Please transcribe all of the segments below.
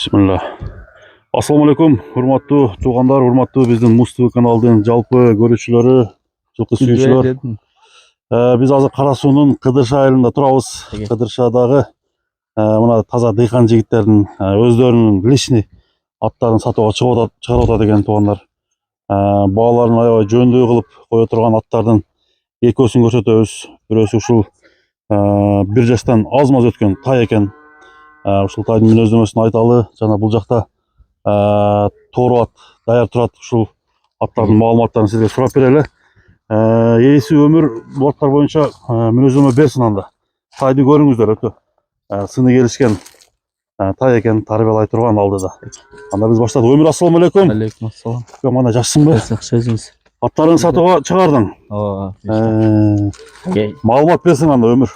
Bismillah. Assalamu alaikum, hurmatlı tuğanlar, hurmatlı bizden Mustafa kanalının жалпы görüşçülері, жылқы сүйүүчүлөр. Biz азыр Карасуунун Кыдырша айылында турабыз. Кыдыршадагы мына таза дыйкан жигиттердин өздөрүнүн личный аттарын сатууга чыгарып атат экен тугандар. Бааларын аябай жөндөй кылып кое турган аттардын экөөсүн көрсөтөбүз. Бирөөсү ушул 1 жаштан аз-маз өткөн тай экен. Ушул тайдын мүнөздөмөсүн айталы. Жана бул жакта тору ат даяр турат. Ушул аттардын маалыматтарын сизге сурап берели. Ээси өмүр бул аттар боюнча мүнөздөмө берсин анда. Тайды көрүңүздөр, өтө сыны келишкен тай экен, тарбиялай турган алдыда. Анда биз баштадык. Өмүр, ассаламу алейкум. Алейкум ассалам. Мана жакшысыңбы? Жакшы өзүңүз. Аттарын сатууга чыгардың. Маалымат берсин анда, Өмүр.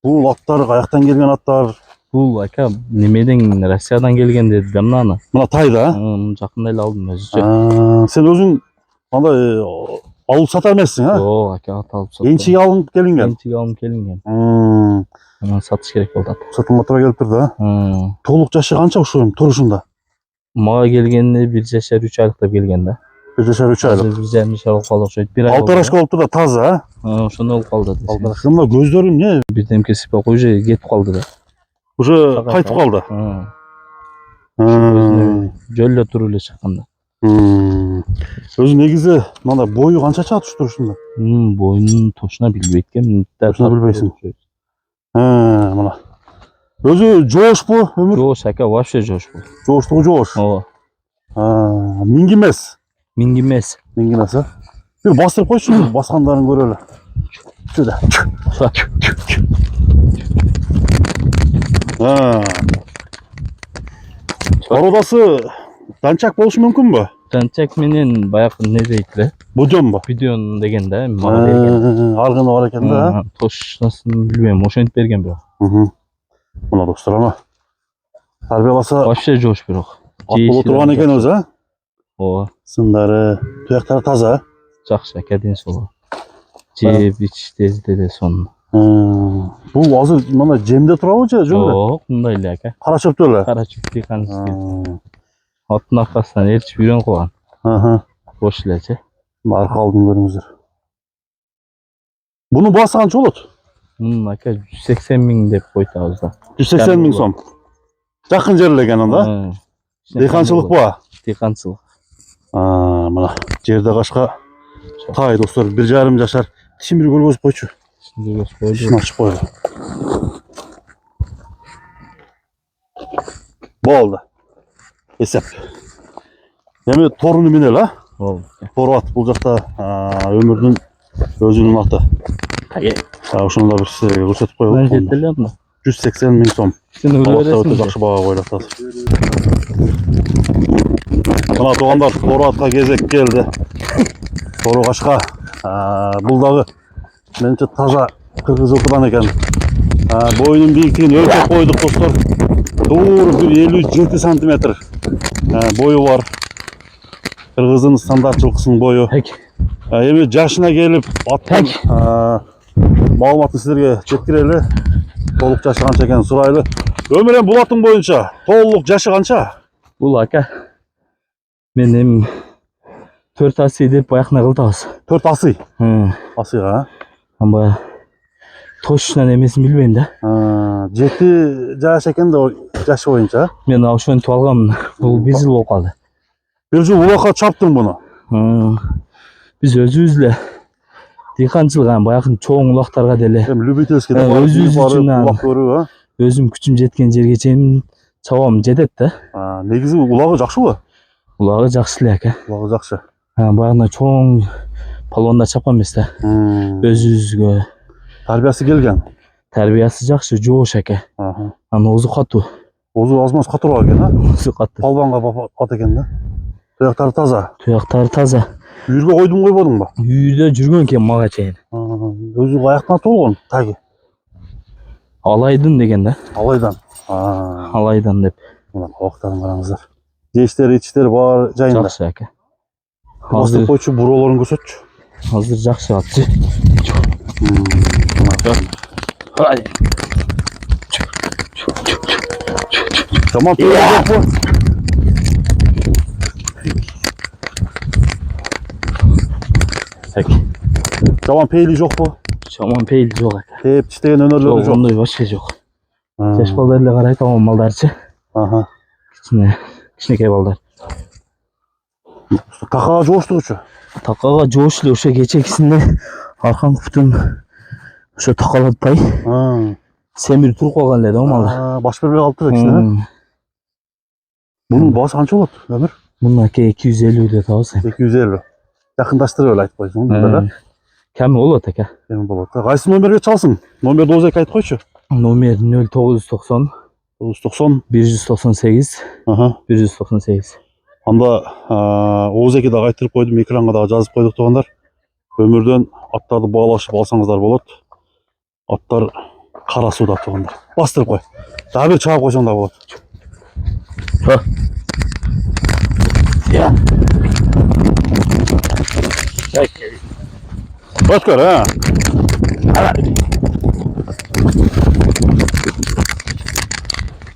Бул аттар каяктан келген аттар? Бул ака немеден, Россиядан келген деди да мынаны. Мына тайда? Жакында эле алдым өзүчө. Сен өзүң андай алып сатар эмессиң, а? Жок, ака аталып сатам. Энчиге алынып келинген. Энчиге алынып келинген. Анан сатыш керек болду ат. Сатылма тура келип турду, а? Толук жашы канча ушунун турушунда? Мага келгенде 1 жашар 3 айлык деп келген да. 1 жашар 3 айлык. 1 жашар болуп калды окшойт. 1 ай. Алтарашка болуп турду, таза, а? Ошондой болуп калды. Алтарашка мына көздөрү эмне? Бирдемке сыйпап уже кетип калды да. Уже кайтып калды. Жөлдө туруп эле чыкканда. Өзү негизи мында бою канча чыгат ушу турушунда? Боюнун точно билбейт экенмин. Точно билбейсиң. Мына. Өзү жоошпу, Өмүр? Жоош ака, вообще жоош бул. Жооштугу жоош. Ооба. Минги эмес. Минги эмес. Минги эмес, а? Бир бастырып койчу, баскандарын көрөлү. Сюда. Породасы данчак болушу мүмкүнбү? Данчак менен баягы не дейт эле? Будёнбу? Будён деген да, мага берген. Аргыны бар экен да. Точносын билбейм, ошентип берген бирок. Мына достор, ана тарбияласа вообще жоош бирок. Ат боло турган экен өзү, а? Ооба. Сындары, туяктары таза. Жакшы ака, ден соолугу. Жеп ич тезде эле сонун. Бул азыр мына жемде турабы же жөндөр? Жок, мындай эле ака. Кара чөптө эле. Кара чөптү канчысы. Аттын аркасынан ээрчип үйрөнүп калган. Бош элечи. Арка алдын көрүңүздөр. Бунун баасы канча болот? Мунун ака 180 миң деп койтабыз да. 180 миң сом. Жакын жер эле экен анда. Дыйканчылык ба? Дыйканчылык. Мына жерде кашка тай достор, 1,5 жашар. Тишин бир көргөзүп койчу. Тишин ачып койду. Болду. Эсеп. Эми торуну менен эле, а? Болду. Тору ат бул жакта Өмүрдүн өзүнүн аты. Ошондо бир сизге көрсөтүп коелу. Жетти эле анда. 180 миң сом. Өтө жакшы бага койлуп атат. Мына туугандар, тору атка кезек келди. Тору кашка. Бул дагы менимче таза кыргыз жылкыдан экен. Боюнун бийиктигин өлчөп койдук достор. Туура 57 сантиметр бою бар. Кыргыздын стандарт жылкысынын бою. Эми жашына келип аттан маалыматын силерге жеткирели. Толук жашы канча экенин сурайлы. Өмүр, бул аттын боюнча толук жашы канча? Бул ака менин 4 асый деп баягына кылдабыз. 4 асый? Асыйга, а? Амба точно немесин билбейм да. 7 жаш экен да жашы боюнча. Мен ошентип алгам. Бул 1 жыл болуп калды. 1 жыл улакка чаптың буну. Биз өзүбүз эле дыйканчылык баягы чоң улактарга деле. Эми любительский да өзүбүз үчүн улак көрүү, а? Өзүм күчүм жеткен жерге чейин чабам жетет да. Негизи улагы жакшыбы? Улагы жакшы эле ака. Улагы жакшы. Баягы чоң палондар чапкан эмес да. Өзүбүзгө. Тарбиясы келген. Тарбиясы жакшы, жоош ака. Анын озу катуу. Озу аз-маз катуураак экен, а? Озу катуу. Палбанга кат экен да. Туяктары таза. Туяктары таза. Үйүргө койдуң койбодуңбу? Үйдө жүргөн экен мага чейин. Өзү каяктан атылган таги? Алайдын деген да. Алайдан. Алайдан деп. Мына кабактарын караңыздар. Жештери, ичтери бар жайында. Жакшы ака. Азыр койчу буролорун көрсөтчү. Азыр жакшы атчы. Tamam peyli yok mu? Peki. Tamam peyli yok mu? Şaman peyli yok. Teyip çisteyen önerileri Yok, yok. onday başka yok. Ha. Yaş ballarıyla qaray tamam maldarçı. Aha. Kichkinakay ballar. Takağa coştuğuçu. Taqaga jo'shli o'sha kechakisinde arqam butun o'sha taqaladi pay. Ha. Semir turib qolgan edi o mallar. Baş bir altı ikisine. Bunun bası qancha bo'ladi? Ömür? Bunun aka 250 dedi tavsiye. 250. Yakınlaştırıyor aytib qo'ysin. Bunlar Kami bo'ladi aka. kemin bo'ladi. Qaysi nomerga chalsin? Nomerni o'zi aytib qo'ychi. Nomer 0990 990. 198 Aha. 198. Anda Oğuz'aki da qaytırıp koydum, ekranga da жазып koyduk туғандар. Ömürden atlardı bağlaşıp alsanızlar болады. Atlar қара суда туғандар. Бастырып қой. Daha bir çağып қойсаңдар болады. Ya. Ötkör ha.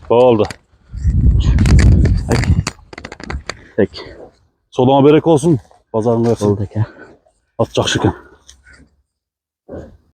Oldu. Peki. Soluna berek olsun. Pazarın versin. Oldu aka. At жақсы екен.